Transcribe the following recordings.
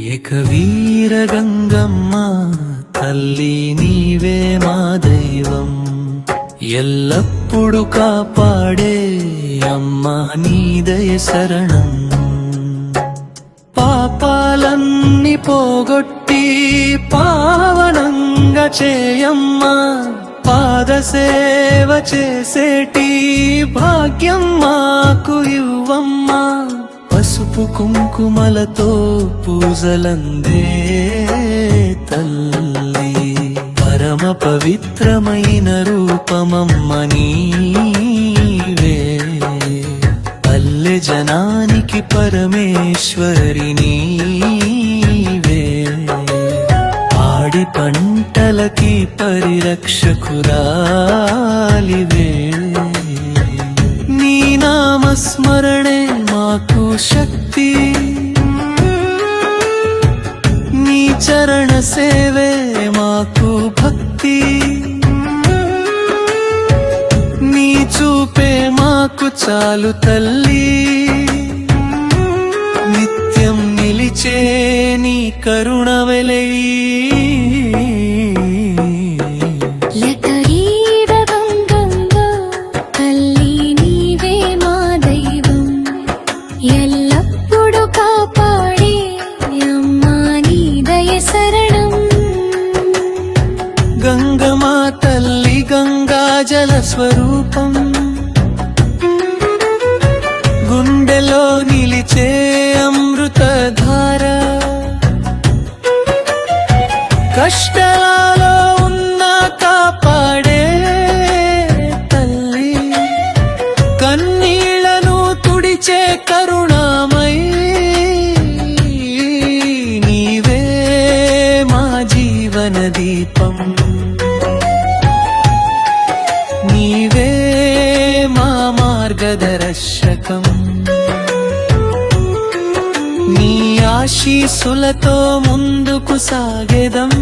ఏకవీర గంగమ్మ తల్లి నీవే మా దైవం, ఎల్లప్పుడు కాపాడే అమ్మ నీ దయ శరణం. పాపాలన్నీ పోగొట్టి పావనంగా చేయమ్మా, పాదసేవ చేసేటి భాగ్యం మాకు ఇవ్వమ్మా. పసుపు కుంకుమలతో పూజలందే తల్లి, పరమ పవిత్రమైన రూపమమ్మ నీవే. పల్లె జనానికి పరమేశ్వరి నీవే, పాడి పంటలకి పరిరక్షకురాలివే. నీ నామస్మరణే మాకు శక్తి, నీ చరణ సేవే మాకు భక్తి. నీ చూపే మాకు చాలు తల్లి, నిత్యం నిలిచే నీ కరుణ వెలయి. ఎల్లప్పుడు కాపాడే అమ్మా నీ దయ శరణం. గంగమా తల్లి గంగాజల స్వరూపం, గుండెలో నిలిచే అమృతధార. కష్టాలలో ఉన్న కాపాడే తల్లి, కన్నీళ్లను తుడిచే కరుణామై. నీవే మా జీవన దీపం, నీవే మా మార్గదర్శకం. నీ ఆశీస్సులతో ముందుకు సాగెదం,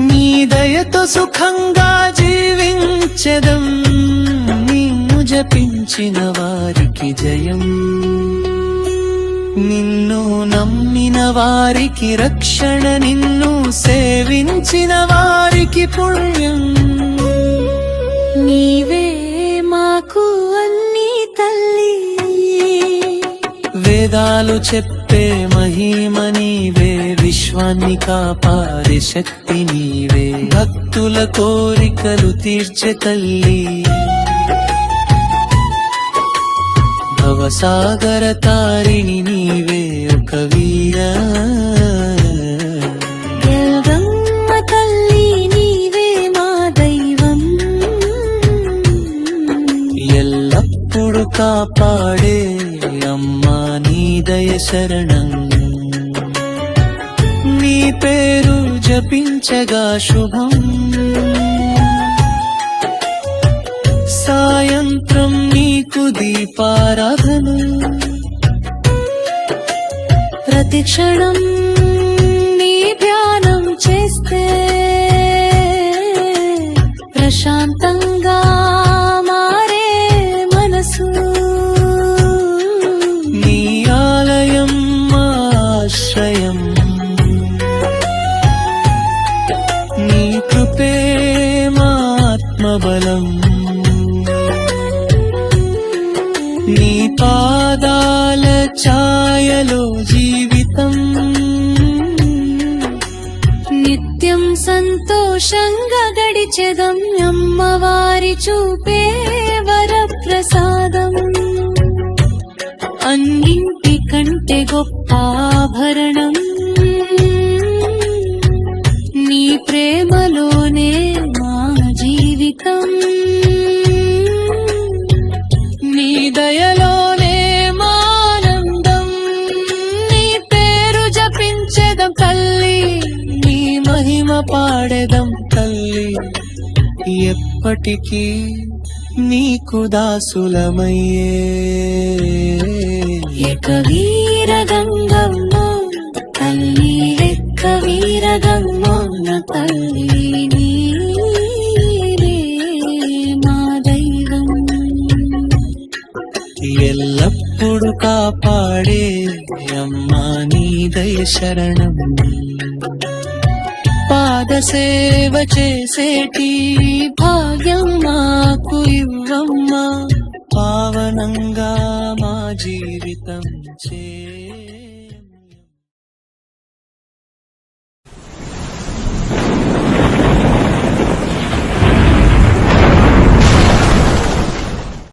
నీ దయతో సుఖంగా జీవించెదం. నిన్ను జపించిన వారికి జయం, నిన్ను నమ్మిన వారికి రక్షణ, నిన్ను సేవించిన వారికి పుణ్యం. నీవే మాకు అన్ని తల్లి, వేదాలు చెప్పే మహిమ నీవే, విశ్వాన్ని కాపాడే శక్తి నీవే. భక్తుల కోరికలు తీర్చే తల్లి, భవసాగర తారిణి నీవే ఒక వీర. గంగమ్మ తల్లి నీవే మా దైవం, ఎల్లప్పుడు కాపాడే అమ్మా నీ దయ శరణం. నీ పేరు జపించగా శుభం, సాయంత్రం నీకు దీపారాధన. ప్రతి క్షణం నీ ధ్యానం చేస్తే ప్రశాంతంగా మారే మనసు. నీ ఆలయం ఆశ్రయం, నీ కృపే మా ఆత్మబలం. నీ పాదాల ఛాయలో జీవితం, నిత్యం సంతోషంగా గడిచెదం. అమ్మవారి చూపే వరప్రసాదం, అన్నింటికంటే గొప్ప ఆభరణం. నీ ప్రేమలోనే మా జీవితం, నీ దయలోనే మానందం. నీ పేరు జపించెదం తల్లి, నీ మహిమ పాడెదం తల్లి. ఎప్పటికీ నీకు దాసులమయ్యే. ఏకవీర గంగమ్మ తల్లి, ఏకవీర గంగమ్మ తల్లి నీవే మా ఎల్లప్పుడు కాపాడే అమ్మా నీ దయ శరణం పాద సేవ చేసేటి భాగ్యం మాకు ఇవ్వమ్మా పావనంగా మా జీవితం చే